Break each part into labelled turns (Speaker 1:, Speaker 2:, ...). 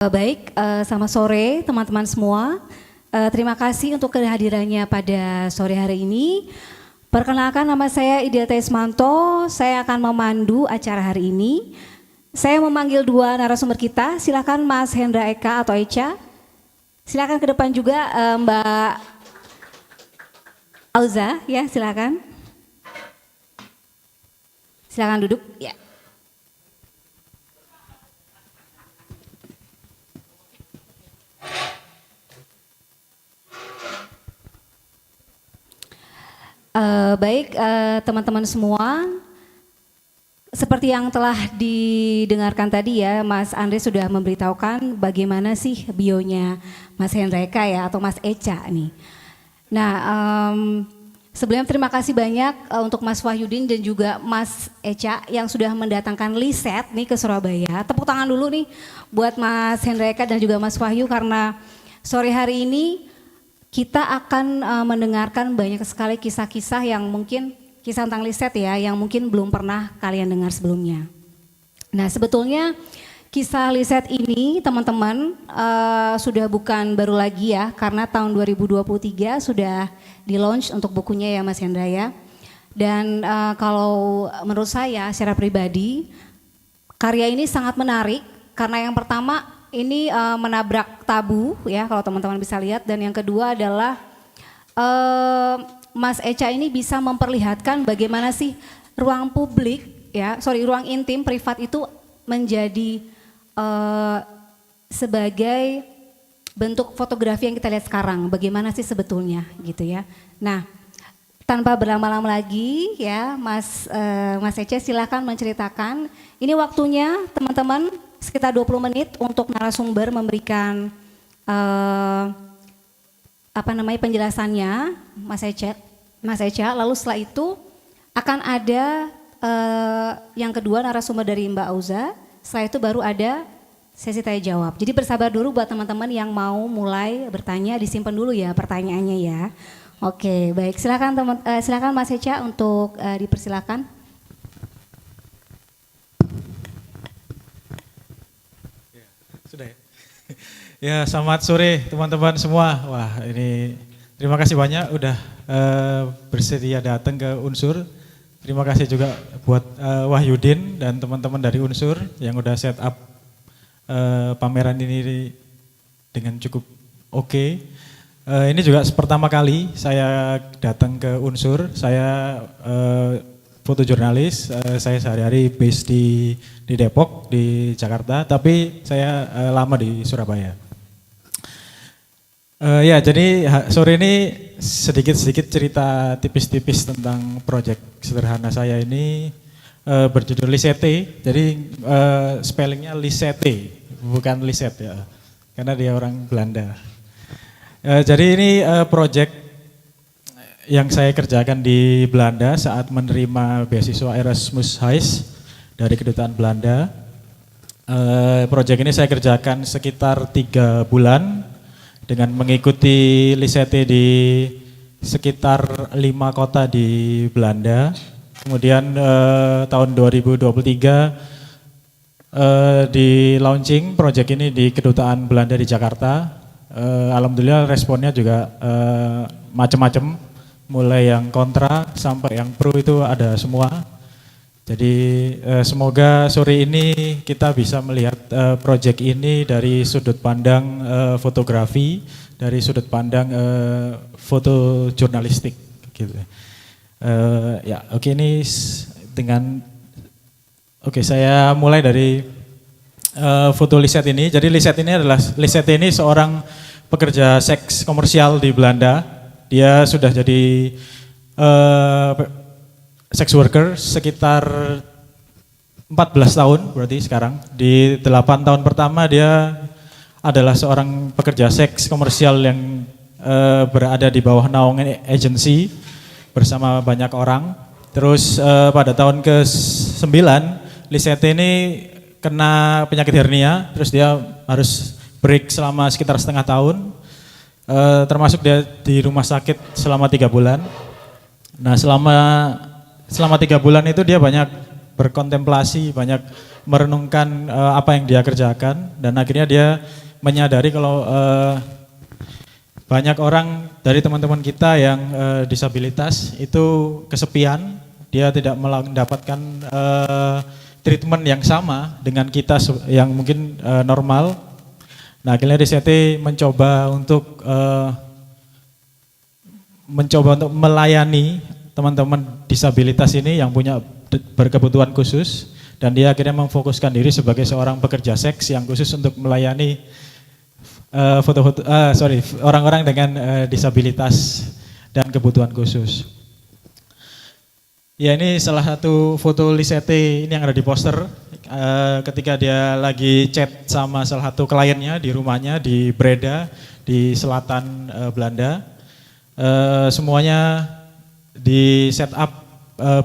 Speaker 1: Selamat sore teman-teman semua. Terima kasih untuk kehadirannya pada sore hari ini. Perkenalkan, nama saya Idia Tesmanto, saya akan memandu acara hari ini. Saya memanggil dua narasumber kita, silakan Mas Hendra Eka atau Echa. Silakan ke depan juga Mbak Auza, ya silakan. Silakan duduk, ya. Teman-teman semua, seperti yang telah didengarkan tadi ya, Mas Andre sudah memberitahukan bagaimana sih bionya Mas Hendreka ya, atau Mas Echa nih. Nah, sebelumnya terima kasih banyak untuk Mas Wahyudin dan juga Mas Echa yang sudah mendatangkan Liset nih ke Surabaya. Tepuk tangan dulu nih buat Mas Hendreka dan juga Mas Wahyu, karena sore hari ini kita akan mendengarkan banyak sekali kisah-kisah yang mungkin kisah tentang Liset ya, yang mungkin belum pernah kalian dengar sebelumnya. Nah, sebetulnya kisah Liset ini teman-teman sudah bukan baru lagi ya, karena tahun 2023 sudah di-launch untuk bukunya ya Mas Hendra ya. Dan kalau menurut saya secara pribadi, karya ini sangat menarik karena yang pertama ini menabrak tabu ya, kalau teman-teman bisa lihat, dan yang kedua adalah Mas Echa ini bisa memperlihatkan bagaimana sih ruang publik ya, ruang intim privat itu menjadi sebagai bentuk fotografi yang kita lihat sekarang, bagaimana sih sebetulnya gitu ya. Nah, tanpa berlama-lama lagi ya, Mas Echa silakan menceritakan. Ini waktunya teman-teman sekitar 20 menit untuk narasumber memberikan penjelasannya Mas Echa. Lalu setelah itu akan ada yang kedua narasumber dari Mbak Auza. Setelah itu baru ada sesi tanya jawab. Jadi bersabar dulu buat teman-teman yang mau mulai bertanya, disimpan dulu ya pertanyaannya ya. Oke, baik, silakan Mas Echa untuk dipersilakan.
Speaker 2: Sudah ya? Ya, selamat sore teman-teman semua. Wah, ini terima kasih banyak udah bersedia datang ke Unsur. Terima kasih juga buat Wahyudin dan teman-teman dari Unsur yang udah set up pameran ini dengan cukup oke. Ini juga pertama kali saya datang ke Unsur. Saya fotojurnalis, saya sehari-hari base di Depok, di Jakarta, tapi saya lama di Surabaya. Ya, jadi sore ini sedikit-sedikit cerita tipis-tipis tentang proyek sederhana saya ini berjudul Lisete. Jadi spellingnya Lisete, bukan Liset ya, karena dia orang Belanda. Jadi ini proyek yang saya kerjakan di Belanda saat menerima beasiswa Erasmus Hais dari Kedutaan Belanda. Proyek ini saya kerjakan sekitar 3 bulan dengan mengikuti Lisete di sekitar 5 kota di Belanda. Kemudian tahun 2023 di launching proyek ini di Kedutaan Belanda di Jakarta. Alhamdulillah responnya juga macam-macam, mulai yang kontra sampai yang pro itu ada semua. Jadi semoga sore ini kita bisa melihat proyek ini dari sudut pandang fotografi, dari sudut pandang foto jurnalistik gitu. Ya, oke, ini saya mulai dari foto Liset ini. Jadi Lisete ini seorang pekerja seks komersial di Belanda. Dia sudah jadi sex worker sekitar 14 tahun berarti sekarang. Di 8 tahun pertama dia adalah seorang pekerja seks komersial yang berada di bawah naungan agensi bersama banyak orang. Terus pada tahun ke-9 Lisete ini kena penyakit hernia, terus dia harus break selama sekitar setengah tahun, termasuk dia di rumah sakit selama 3 bulan. Nah selama 3 bulan itu dia banyak berkontemplasi, banyak merenungkan apa yang dia kerjakan, dan akhirnya dia menyadari kalau banyak orang dari teman-teman kita yang disabilitas itu kesepian, dia tidak mendapatkan treatment yang sama dengan kita yang mungkin normal. Nah, akhirnya DCT mencoba untuk melayani teman-teman disabilitas ini yang punya berkebutuhan khusus, dan dia akhirnya memfokuskan diri sebagai seorang pekerja seks yang khusus untuk melayani orang-orang dengan disabilitas dan kebutuhan khusus. Ya, ini salah satu foto Lisette ini yang ada di poster ketika dia lagi chat sama salah satu kliennya di rumahnya di Breda di selatan Belanda. Semuanya di set up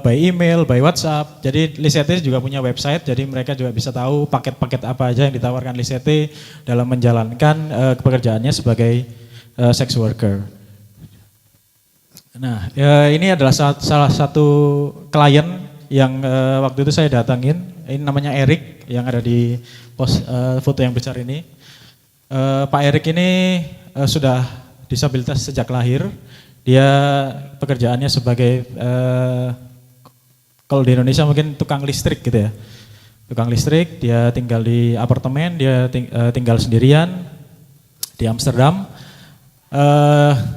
Speaker 2: by email, by WhatsApp. Jadi Lisette juga punya website, jadi mereka juga bisa tahu paket-paket apa aja yang ditawarkan Lisette dalam menjalankan pekerjaannya sebagai sex worker. Nah, ini adalah salah satu klien yang waktu itu saya datangin. Ini namanya Erik yang ada di foto yang besar ini. Pak Erik ini sudah disabilitas sejak lahir. Dia pekerjaannya sebagai kalau di Indonesia mungkin tukang listrik gitu ya. Tukang listrik, dia tinggal di apartemen, dia tinggal sendirian di Amsterdam.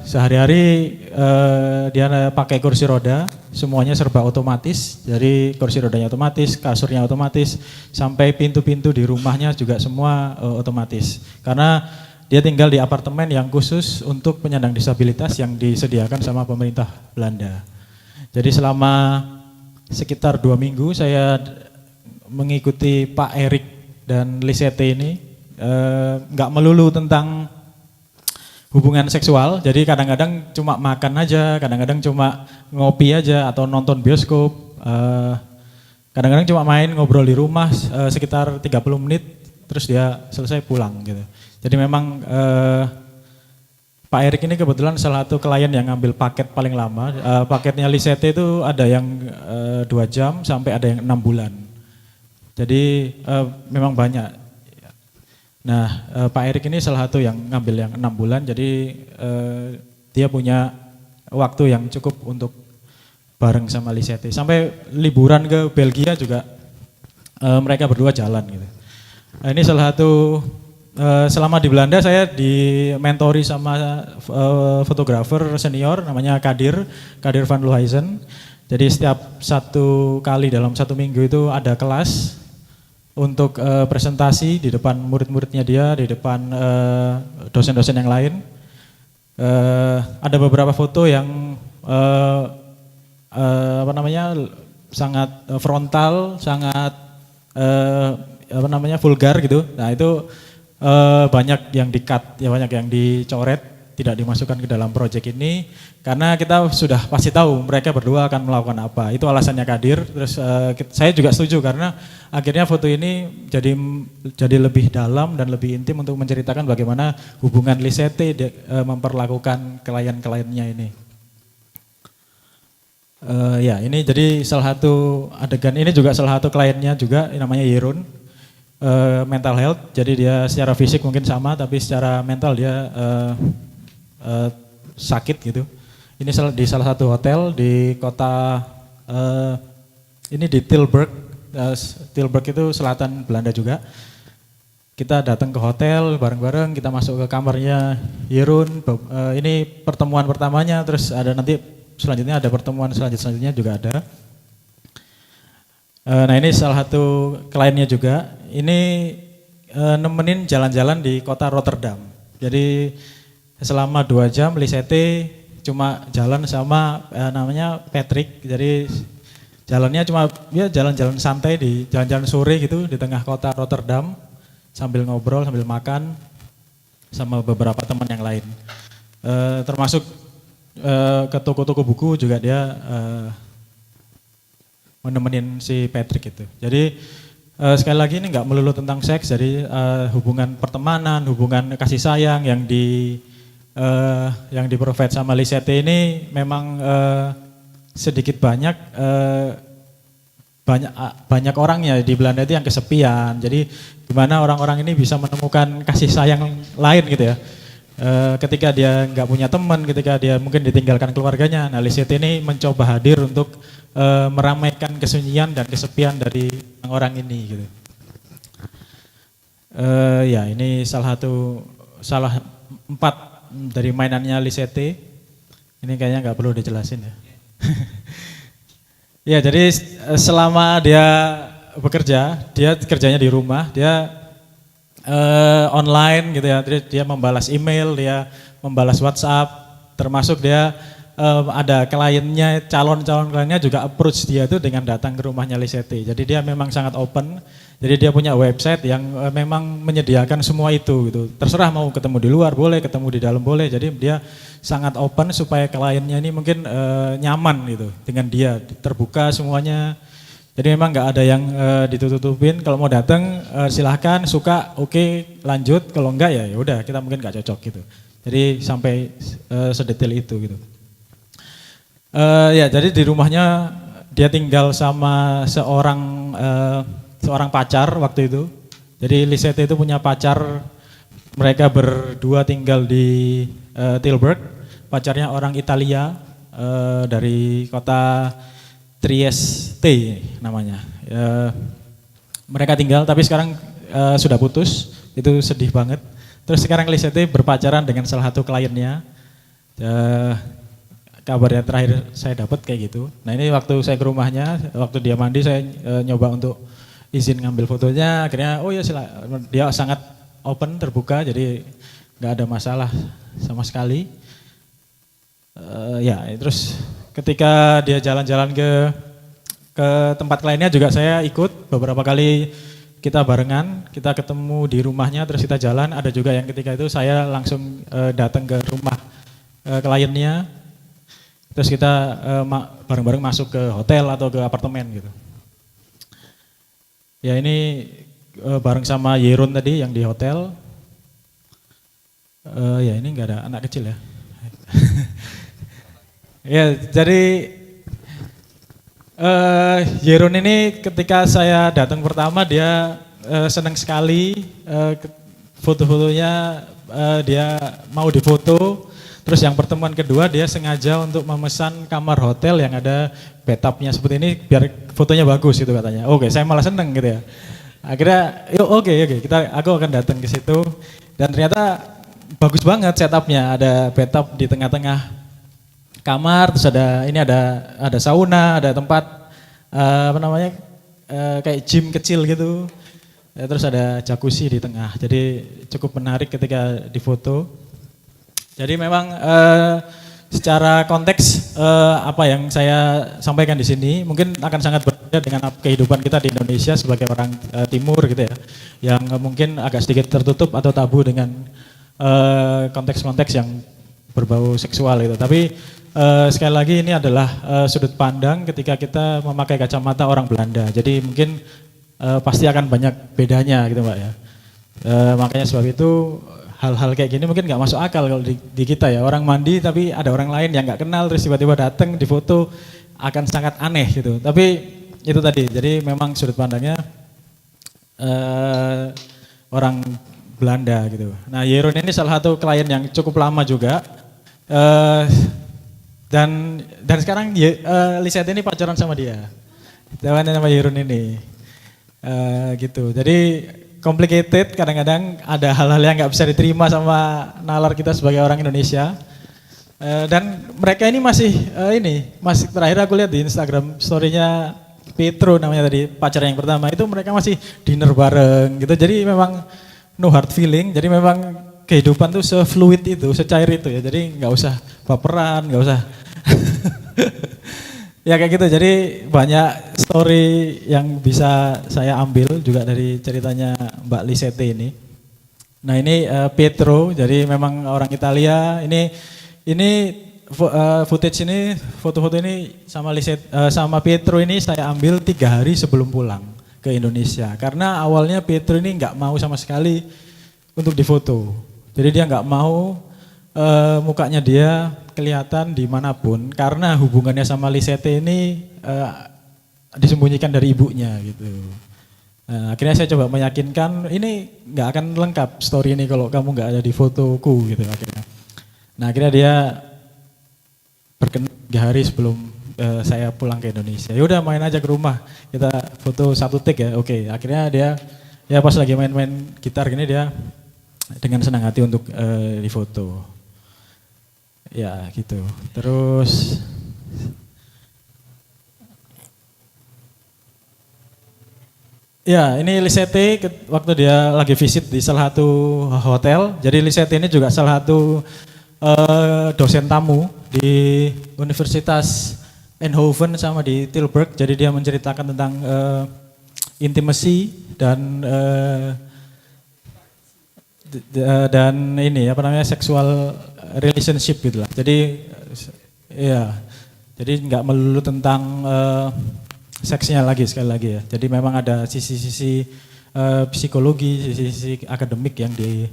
Speaker 2: Sehari-hari dia pakai kursi roda, semuanya serba otomatis. Jadi kursi rodanya otomatis, kasurnya otomatis, sampai pintu-pintu di rumahnya juga semua otomatis. Karena dia tinggal di apartemen yang khusus untuk penyandang disabilitas yang disediakan sama pemerintah Belanda. Jadi selama sekitar 2 minggu saya mengikuti Pak Erik dan Lisette ini, nggak melulu tentang hubungan seksual, jadi kadang-kadang cuma makan aja, kadang-kadang cuma ngopi aja atau nonton bioskop, kadang-kadang cuma main ngobrol di rumah sekitar 30 menit terus dia selesai pulang gitu. Jadi memang Pak Erik ini kebetulan salah satu klien yang ngambil paket paling lama. Paketnya Lisette itu ada yang 2 jam sampai ada yang 6 bulan. Jadi memang banyak. Nah, Pak Erik ini salah satu yang ngambil yang 6 bulan. Jadi dia punya waktu yang cukup untuk bareng sama Lisette. Sampai liburan ke Belgia juga mereka berdua jalan gitu. Nah, ini salah satu selama di Belanda saya dimentori sama fotografer senior namanya Kadir van Lohuizen. Jadi setiap 1 kali dalam 1 minggu itu ada kelas untuk presentasi di depan murid-muridnya dia, di depan dosen-dosen yang lain. Ada beberapa foto yang sangat frontal, sangat vulgar gitu. Nah, itu banyak yang di-cut, ya banyak yang dicoret, tidak dimasukkan ke dalam proyek ini karena kita sudah pasti tahu mereka berdua akan melakukan apa. Itu alasannya Kadir. Terus saya juga setuju karena akhirnya foto ini jadi lebih dalam dan lebih intim untuk menceritakan bagaimana hubungan Lisette memperlakukan klien-kliennya ini. Ya, ini jadi salah satu adegan, ini juga salah satu kliennya juga namanya Yerun. Mental health, jadi dia secara fisik mungkin sama tapi secara mental dia sakit gitu. Ini di salah satu hotel di kota ini di Tilburg. Tilburg itu selatan Belanda juga. Kita datang ke hotel bareng-bareng, kita masuk ke kamarnya Yerun. Ini pertemuan pertamanya, terus ada nanti selanjutnya ada pertemuan selanjutnya juga ada. Nah, ini salah satu kliennya juga. Ini nemenin jalan-jalan di kota Rotterdam. Jadi selama 2 jam Lisette cuma jalan sama namanya Patrick. Jadi jalannya cuma ya jalan-jalan santai di jalan-jalan sore gitu di tengah kota Rotterdam sambil ngobrol, sambil makan sama beberapa teman yang lain. Termasuk ke toko-toko buku juga dia menemenin si Patrick itu. Jadi sekali lagi ini nggak melulu tentang seks, jadi hubungan pertemanan, hubungan kasih sayang yang di-provide sama Lisette ini memang sedikit banyak banyak orangnya di Belanda itu yang kesepian. Jadi gimana orang-orang ini bisa menemukan kasih sayang lain gitu ya. Ketika dia nggak punya teman, ketika dia mungkin ditinggalkan keluarganya, nah Lisette ini mencoba hadir untuk meramaikan kesunyian dan kesepian dari orang ini gitu. Ya ini salah 4 dari mainannya Lisette. Ini kayaknya nggak perlu dijelasin ya. Ya jadi selama dia bekerja, dia kerjanya di rumah, dia online gitu ya, dia membalas email, dia membalas WhatsApp, termasuk dia ada kliennya, calon-calon kliennya juga approach dia itu dengan datang ke rumahnya Lisette. Jadi dia memang sangat open, jadi dia punya website yang memang menyediakan semua itu gitu. Terserah mau ketemu di luar boleh, ketemu di dalam boleh, jadi dia sangat open supaya kliennya ini mungkin nyaman gitu dengan dia, terbuka semuanya. Jadi memang nggak ada yang ditutup-tutupin. Kalau mau datang silahkan, suka oke, lanjut. Kalau enggak ya udah kita mungkin nggak cocok gitu. Jadi sampai sedetail itu gitu. Ya jadi di rumahnya dia tinggal sama seorang pacar waktu itu. Jadi Lisette itu punya pacar, mereka berdua tinggal di Tilburg. Pacarnya orang Italia dari kota Trieste namanya. Mereka tinggal tapi sekarang sudah putus, itu sedih banget. Terus sekarang Lisette berpacaran dengan salah satu kliennya. Kabarnya terakhir saya dapat kayak gitu. Nah ini waktu saya ke rumahnya, waktu dia mandi saya nyoba untuk izin ngambil fotonya. Akhirnya oh ya silakan. Dia sangat open, terbuka, jadi nggak ada masalah sama sekali. Ya terus ketika dia jalan-jalan ke tempat kliennya juga saya ikut beberapa kali, kita barengan, kita ketemu di rumahnya terus kita jalan. Ada juga yang ketika itu saya langsung datang ke rumah kliennya, terus kita bareng-bareng masuk ke hotel atau ke apartemen gitu. Ya ini bareng sama Yeron tadi yang di hotel. Ya ini nggak ada anak kecil ya. Ya jadi Yeron ini ketika saya datang pertama dia senang sekali, foto-fotonya dia mau difoto. Terus yang pertemuan kedua dia sengaja untuk memesan kamar hotel yang ada bathtubnya seperti ini biar fotonya bagus gitu katanya. Oke, saya malah seneng gitu ya. Akhirnya yuk oke, aku akan datang ke situ dan ternyata bagus banget setupnya. Ada bathtub di tengah-tengah kamar, terus ada sauna, ada tempat kayak gym kecil gitu. Terus ada jacuzzi di tengah. Jadi cukup menarik ketika difoto. Jadi memang secara konteks apa yang saya sampaikan di sini mungkin akan sangat berbeda dengan kehidupan kita di Indonesia sebagai orang timur gitu ya, yang mungkin agak sedikit tertutup atau tabu dengan konteks-konteks yang berbau seksual itu. Tapi sekali lagi ini adalah sudut pandang ketika kita memakai kacamata orang Belanda. Jadi mungkin pasti akan banyak bedanya gitu Mbak ya. Makanya sebab itu hal-hal kayak gini mungkin nggak masuk akal kalau di kita ya, orang mandi tapi ada orang lain yang nggak kenal terus tiba-tiba datang di foto, akan sangat aneh gitu. Tapi itu tadi, jadi memang sudut pandangnya orang Belanda gitu. Nah Yeron ini salah satu klien yang cukup lama juga dan sekarang Lisette ini pacaran sama dia, temannya sama Yeron ini gitu. Jadi complicated, kadang-kadang ada hal-hal yang nggak bisa diterima sama nalar kita sebagai orang Indonesia. Dan mereka ini masih terakhir aku lihat di Instagram story-nya Petro namanya tadi, pacar yang pertama itu mereka masih dinner bareng gitu. Jadi memang no hard feeling, jadi memang kehidupan tuh se-fluid itu, secair itu ya. Jadi nggak usah baperan, nggak usah. Ya kayak gitu, jadi banyak story yang bisa saya ambil juga dari ceritanya Mbak Lisette ini. Nah ini Petro, jadi memang orang Italia. Ini footage ini, foto-foto ini sama Lisette, sama Petro ini saya ambil 3 hari sebelum pulang ke Indonesia. Karena awalnya Petro ini nggak mau sama sekali untuk difoto. Jadi dia nggak mau mukanya dia kelihatan dimanapun karena hubungannya sama Lisette ini disembunyikan dari ibunya gitu. Nah, akhirnya saya coba meyakinkan ini nggak akan lengkap story ini kalau kamu nggak ada di fotoku gitu akhirnya. Nah akhirnya dia berkenan 3 hari sebelum saya pulang ke Indonesia. Ya udah main aja ke rumah, kita foto 1 take ya. Oke, akhirnya dia ya pas lagi main-main gitar gini dia dengan senang hati untuk difoto. Ya gitu. Terus ya ini Lisette waktu dia lagi visit di salah satu hotel. Jadi Lisette ini juga salah satu dosen tamu di Universitas Eindhoven sama di Tilburg. Jadi dia menceritakan tentang intimacy dan ini apa namanya seksual relationship gitu lah. Jadi ya, jadi nggak melulu tentang seksnya sekali lagi ya. Jadi memang ada sisi-sisi psikologi, sisi-sisi akademik yang di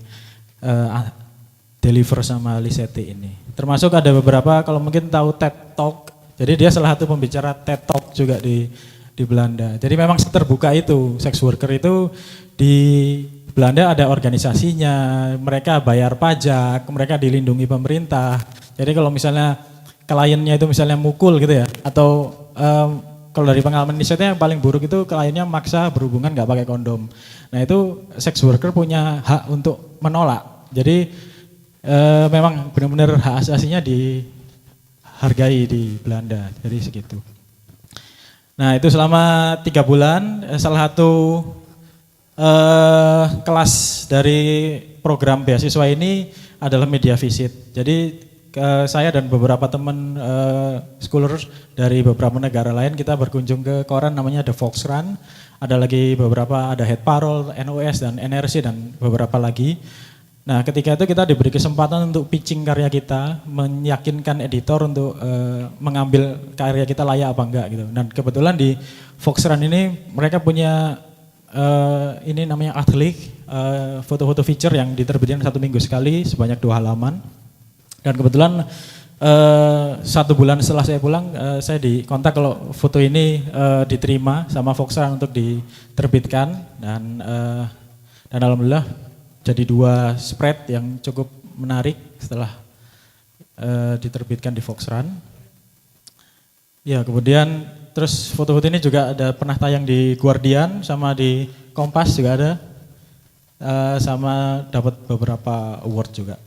Speaker 2: deliver sama Lisette ini. Termasuk ada beberapa kalau mungkin tahu TED Talk. Jadi dia salah satu pembicara TED Talk juga di Belanda. Jadi memang terbuka itu, sex worker itu di Belanda ada organisasinya, mereka bayar pajak, mereka dilindungi pemerintah. Jadi kalau misalnya kliennya itu misalnya mukul gitu ya, atau kalau dari pengalaman Lisette yang paling buruk itu kliennya maksa berhubungan nggak pakai kondom. Nah itu sex worker punya hak untuk menolak. Jadi memang benar-benar hak asasinya dihargai di Belanda. Jadi segitu. Nah itu selama 3 bulan salah satu kelas dari program beasiswa ini adalah media visit. Jadi saya dan beberapa teman scholars dari beberapa negara lain kita berkunjung ke koran namanya The Volkskrant. Ada lagi beberapa, ada Het Parool, NOS dan NRC dan beberapa lagi. Nah ketika itu kita diberi kesempatan untuk pitching karya kita, meyakinkan editor untuk mengambil karya kita layak apa enggak gitu. Dan kebetulan di Volkskrant ini mereka punya ini namanya Atelier, foto-foto feature yang diterbitkan 1 minggu sekali sebanyak 2 halaman. Dan kebetulan 1 bulan setelah saya pulang, saya dikontak kalau foto ini diterima sama Volkskrant untuk diterbitkan dan alhamdulillah jadi 2 spread yang cukup menarik setelah diterbitkan di Volkskrant. Ya kemudian terus foto-foto ini juga ada pernah tayang di Guardian sama di Kompas juga ada, sama dapat beberapa award juga.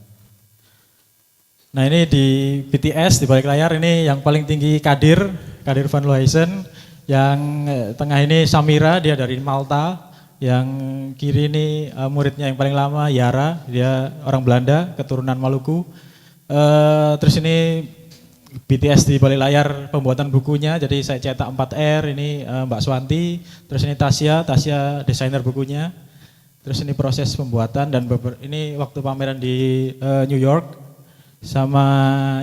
Speaker 2: Nah ini di BTS di balik layar ini yang paling tinggi Kadir van Lohuizen, yang tengah ini Samira dia dari Malta, yang kiri ini muridnya yang paling lama Yara, dia orang Belanda keturunan Maluku. Terus ini BTS di balik layar pembuatan bukunya, jadi saya cetak 4R, ini Mbak Swanti, terus ini Tasya desainer bukunya, terus ini proses pembuatan dan ini waktu pameran di New York, sama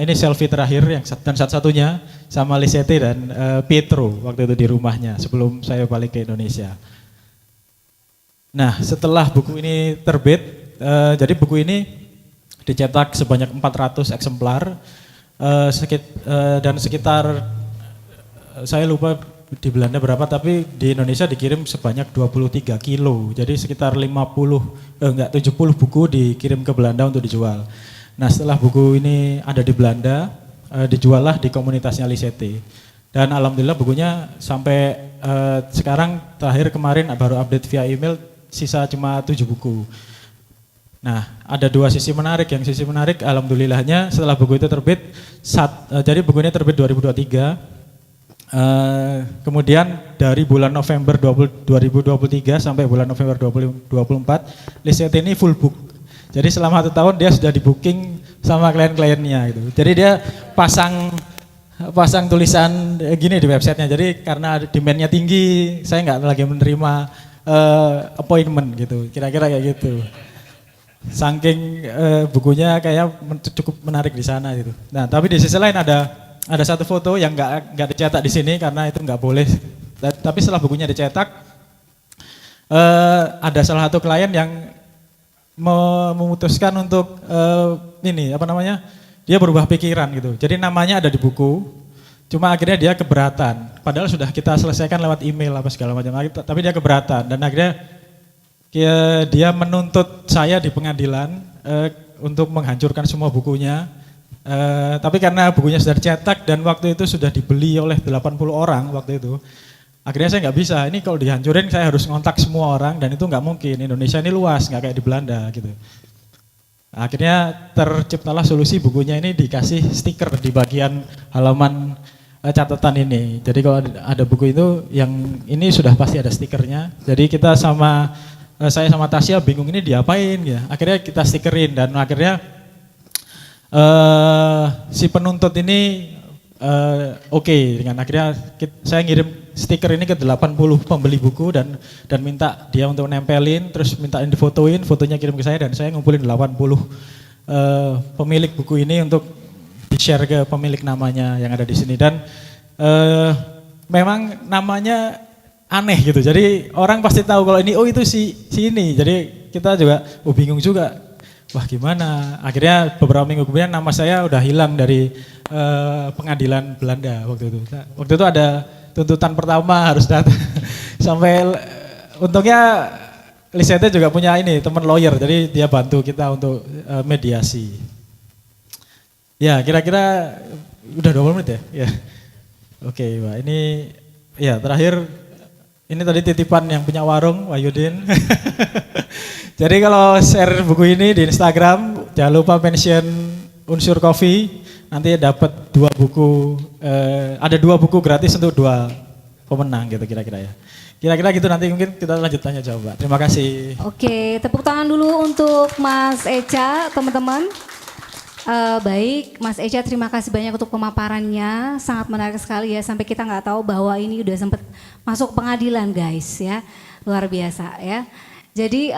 Speaker 2: ini selfie terakhir yang dan satu-satunya sama Lisette dan Pietro waktu itu di rumahnya sebelum saya balik ke Indonesia. Nah setelah buku ini terbit, jadi buku ini dicetak sebanyak 400 eksemplar, dan sekitar saya lupa di Belanda berapa, tapi di Indonesia dikirim sebanyak 23 kilo. Jadi sekitar 70 buku dikirim ke Belanda untuk dijual. Nah setelah buku ini ada di Belanda, dijuallah di komunitasnya Lisette. Dan alhamdulillah bukunya sampai sekarang terakhir kemarin baru update via email, sisa cuma 7 buku. Nah, ada 2 sisi menarik. Yang sisi menarik alhamdulillahnya setelah buku itu terbit, jadi buku ini terbit 2023. Kemudian dari bulan November 2023 sampai bulan November 2024, Lisette ini full book. Jadi selama 1 tahun dia sudah di booking sama klien-kliennya gitu. Jadi dia pasang tulisan gini di websitenya. Jadi karena demand-nya tinggi, saya nggak lagi menerima appointment gitu. Kira-kira kayak gitu. Saking bukunya kayak cukup menarik di sana gitu. Nah, tapi di sisi lain ada 1 foto yang nggak dicetak di sini karena itu nggak boleh. Tapi setelah bukunya dicetak, ada salah satu klien yang memutuskan untuk dia berubah pikiran gitu. Jadi namanya ada di buku, Cuma akhirnya dia keberatan. Padahal sudah kita selesaikan lewat email apa segala macam. Tapi dia keberatan dan akhirnya dia menuntut saya di pengadilan untuk menghancurkan semua bukunya. Tapi karena bukunya sudah dicetak dan waktu itu sudah dibeli oleh 80 orang waktu itu. Akhirnya saya nggak bisa, ini kalau dihancurin saya harus ngontak semua orang dan itu nggak mungkin. Indonesia ini luas, nggak kayak di Belanda gitu. Akhirnya terciptalah solusi bukunya ini dikasih stiker di bagian halaman catatan ini. Jadi kalau ada buku itu yang ini sudah pasti ada stikernya. Jadi kita saya sama Tasya bingung ini diapain ya. Akhirnya kita stikerin dan akhirnya si penuntut ini oke dengan akhirnya saya ngirim stiker ini ke 80 pembeli buku dan minta dia untuk nempelin, terus minta difotoin, fotonya kirim ke saya dan saya ngumpulin 80 pemilik buku ini untuk di-share ke pemilik namanya yang ada di sini dan memang namanya aneh gitu. Jadi orang pasti tahu kalau ini itu si ini. Jadi kita juga bingung juga. Wah gimana? Akhirnya beberapa minggu kemudian nama saya udah hilang dari pengadilan Belanda waktu itu. Waktu itu ada tuntutan pertama harus datang sampai untungnya Lisette juga punya ini teman lawyer jadi dia bantu kita untuk mediasi. Ya kira-kira udah 20 menit ya. Ya. Oke, Pak. Ini ya terakhir ini tadi titipan yang punya warung Wahyudin. Jadi kalau share buku ini di Instagram jangan lupa mention Unsur Coffee. Nanti dapat 2 buku, ada 2 buku gratis untuk 2 pemenang gitu kira-kira ya. Kira-kira gitu nanti mungkin kita lanjut tanya jawab. Terima kasih.
Speaker 1: Oke, tepuk tangan dulu untuk Mas Echa, teman-teman. Baik, Mas Echa terima kasih banyak untuk pemaparannya, sangat menarik sekali ya. Sampai kita nggak tahu bahwa ini udah sempat masuk pengadilan guys ya, luar biasa ya. Jadi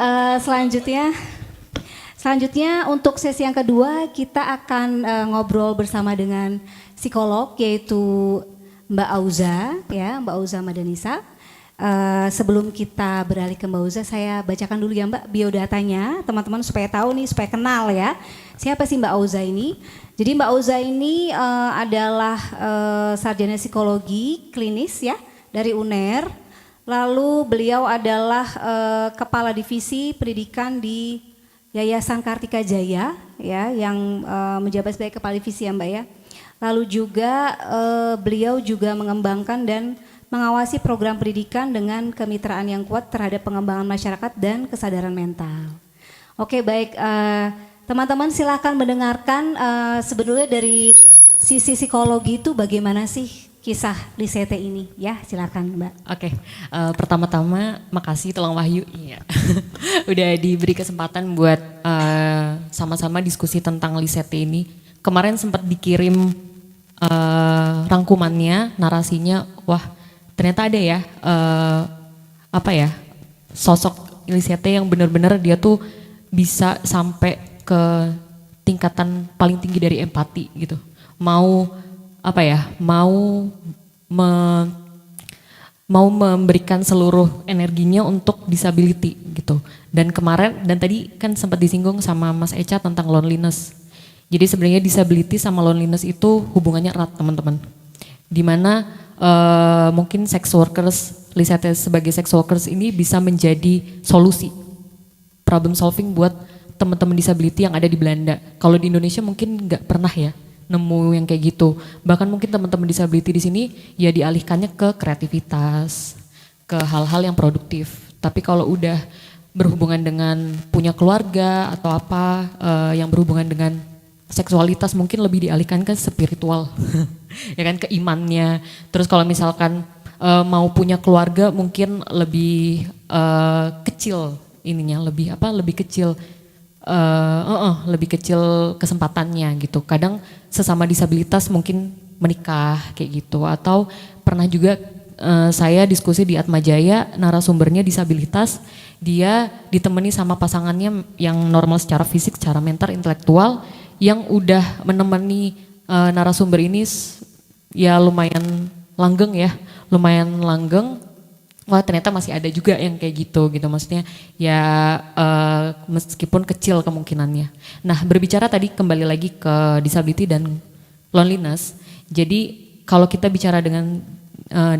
Speaker 1: Selanjutnya untuk sesi yang kedua kita akan ngobrol bersama dengan psikolog yaitu Mbak Auza ya, Mbak Auza Madanisa. Sebelum kita beralih ke Mbak Auza, saya bacakan dulu ya Mbak biodatanya teman-teman supaya tahu nih, supaya kenal ya. Siapa sih Mbak Auza ini? Jadi Mbak Auza ini adalah sarjana psikologi klinis ya dari UNER. Lalu beliau adalah kepala divisi pendidikan di Yayasan Kartika Jaya ya yang menjabat sebagai kepala divisi ya Mbak ya. Lalu juga beliau juga mengembangkan dan mengawasi program pendidikan dengan kemitraan yang kuat terhadap pengembangan masyarakat dan kesadaran mental. Oke baik teman-teman silakan mendengarkan sebetulnya dari sisi psikologi itu bagaimana sih kisah Lisette ini ya, silakan Mbak.
Speaker 3: Oke, pertama-tama makasih Tulang Wahyu iya. Udah diberi kesempatan buat sama-sama diskusi tentang Lisette ini. Kemarin sempat dikirim rangkumannya, narasinya, wah ternyata ada ya sosok Lisette yang benar-benar dia tuh bisa sampai ke tingkatan paling tinggi dari empati gitu. Mau memberikan seluruh energinya untuk disability gitu. Dan kemarin dan tadi kan sempat disinggung sama Mas Echa tentang loneliness. Jadi sebenarnya disability sama loneliness itu hubungannya erat teman-teman. Dimana mungkin sex workers, Lisette sebagai sex workers ini bisa menjadi solusi problem solving buat teman-teman disability yang ada di Belanda. Kalau di Indonesia mungkin nggak pernah ya nemu yang kayak gitu. Bahkan mungkin teman-teman disability di sini ya dialihkannya ke kreativitas, ke hal-hal yang produktif. Tapi kalau udah berhubungan dengan punya keluarga atau apa yang berhubungan dengan seksualitas mungkin lebih dialihkan ke spiritual, ya kan, ke imannya. Terus kalau misalkan mau punya keluarga mungkin lebih kecil ininya, lebih kecil. Lebih kecil kesempatannya gitu. Kadang sesama disabilitas mungkin menikah kayak gitu. Atau pernah juga saya diskusi di Atmajaya, narasumbernya disabilitas, dia ditemani sama pasangannya yang normal secara fisik, secara mental, intelektual, yang udah menemani narasumber ini ya lumayan langgeng. Wah ternyata masih ada juga yang kayak gitu maksudnya ya meskipun kecil kemungkinannya. Nah berbicara tadi kembali lagi ke disability dan loneliness, jadi kalau kita bicara dengan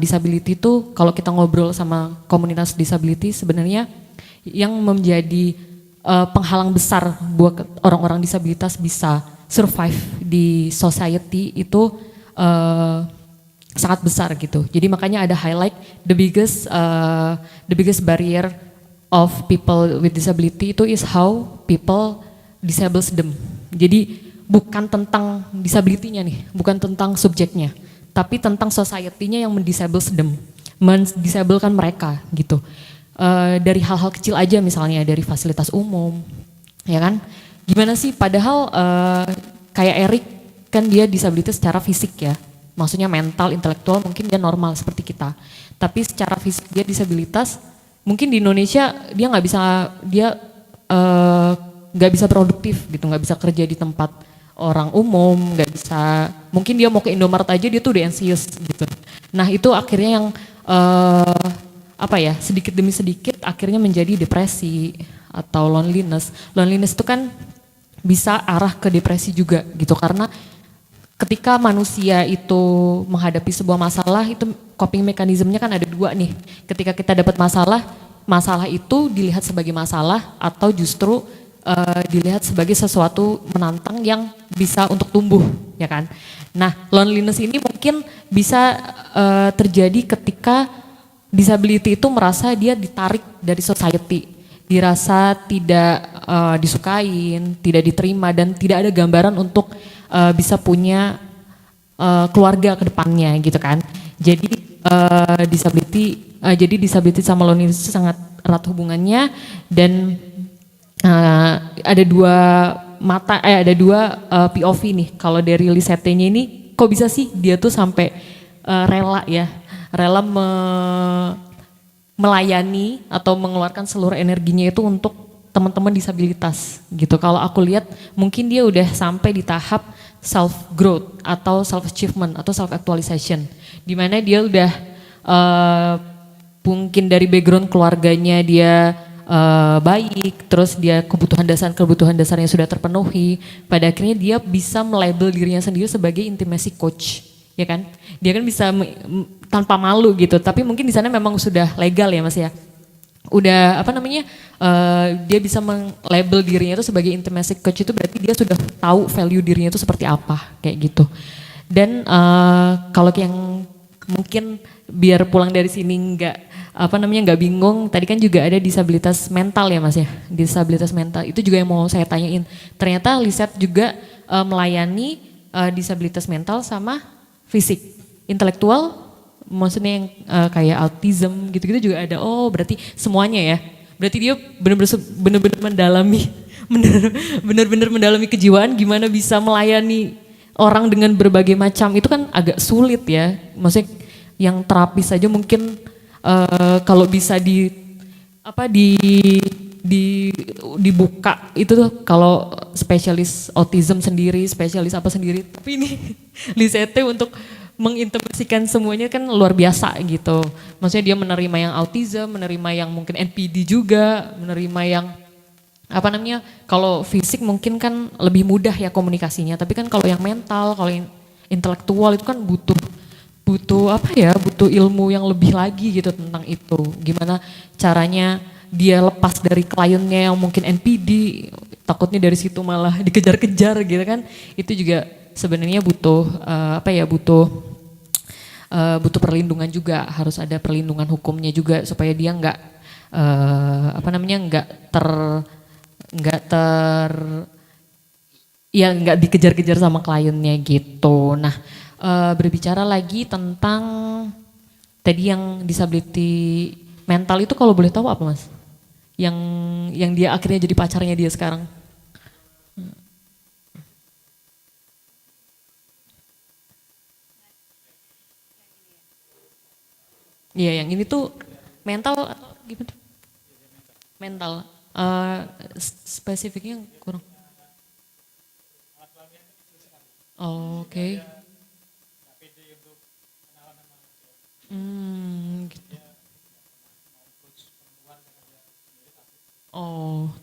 Speaker 3: disability itu, kalau kita ngobrol sama komunitas disability, sebenarnya yang menjadi penghalang besar buat orang-orang disabilitas bisa survive di society itu sangat besar gitu. Jadi makanya ada highlight the biggest barrier of people with disability itu is how people disables them. Jadi bukan tentang disability-nya nih, bukan tentang subjeknya, tapi tentang society-nya yang mendisables them, mendisablekan mereka gitu. Dari hal-hal kecil aja misalnya dari fasilitas umum, ya kan? Gimana sih? Padahal kayak Erik kan dia disabilitas secara fisik ya, maksudnya mental, intelektual mungkin dia normal seperti kita, tapi secara fisik dia disabilitas. Mungkin di Indonesia dia nggak bisa produktif gitu, nggak bisa kerja di tempat orang umum, nggak bisa. Mungkin dia mau ke Indomaret aja dia tuh udah anxious gitu. Nah itu akhirnya yang sedikit demi sedikit akhirnya menjadi depresi atau loneliness. Loneliness itu kan bisa arah ke depresi juga gitu, karena ketika manusia itu menghadapi sebuah masalah itu coping mekanismenya kan ada dua nih. Ketika kita dapat masalah itu dilihat sebagai masalah atau justru dilihat sebagai sesuatu menantang yang bisa untuk tumbuh, ya kan. Nah loneliness ini mungkin bisa terjadi ketika disability itu merasa dia ditarik dari society, dirasa tidak disukain, tidak diterima, dan tidak ada gambaran untuk bisa punya keluarga ke depannya gitu kan. Jadi disability sama loneliness itu sangat erat hubungannya, dan ada dua POV nih. Kalau dari Lisette-nya ini kok bisa sih dia tuh sampai rela melayani atau mengeluarkan seluruh energinya itu untuk teman-teman disabilitas gitu. Kalau aku lihat mungkin dia udah sampai di tahap self growth atau self achievement atau self actualization, di mana dia udah mungkin dari background keluarganya dia baik, terus dia kebutuhan dasarnya sudah terpenuhi, pada akhirnya dia bisa melabel dirinya sendiri sebagai intimacy coach, ya kan? Dia kan bisa tanpa malu gitu, tapi mungkin di sana memang sudah legal ya Mas ya. Udah dia bisa melabel dirinya itu sebagai intimacy coach, itu berarti dia sudah tahu value dirinya itu seperti apa, kayak gitu. Dan kalau yang mungkin biar pulang dari sini nggak bingung, tadi kan juga ada disabilitas mental ya Mas ya. Disabilitas mental itu juga yang mau saya tanyain. Ternyata Lisette juga melayani disabilitas mental sama fisik, intelektual, maksudnya yang kayak autism gitu-gitu juga ada. Oh berarti semuanya ya. Berarti dia benar-benar mendalami kejiwaan, gimana bisa melayani orang dengan berbagai macam. Itu kan agak sulit ya. Maksudnya yang terapis saja mungkin kalau bisa dibuka itu tuh, kalau spesialis autism sendiri, spesialis apa sendiri. Tapi ini Lisette untuk mengintegrasikan semuanya kan luar biasa gitu. Maksudnya dia menerima yang autism, menerima yang mungkin NPD juga, menerima yang kalau fisik mungkin kan lebih mudah ya komunikasinya, tapi kan kalau yang mental, kalau yang intelektual itu kan butuh ilmu yang lebih lagi gitu tentang itu. Gimana caranya dia lepas dari kliennya yang mungkin NPD, takutnya dari situ malah dikejar-kejar gitu kan. Itu juga sebenarnya butuh perlindungan juga, harus ada perlindungan hukumnya juga supaya dia nggak dikejar-kejar sama kliennya gitu. Nah, berbicara lagi tentang tadi yang disability mental itu, kalau boleh tahu apa Mas? Yang dia akhirnya jadi pacarnya dia sekarang. Iya, yang ini tuh mental atau gimana? Mental. Spesifiknya kurang. Oke. Gitu. Oh,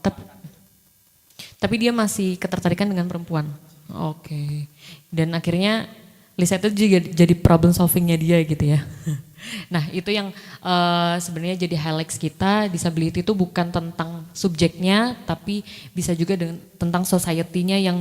Speaker 3: tapi dia masih ketertarikan dengan perempuan. Oke. Dan akhirnya Lisette itu juga jadi problem solvingnya dia gitu ya. Nah itu yang sebenarnya jadi highlights kita, disability itu bukan tentang subjeknya tapi bisa juga tentang society-nya yang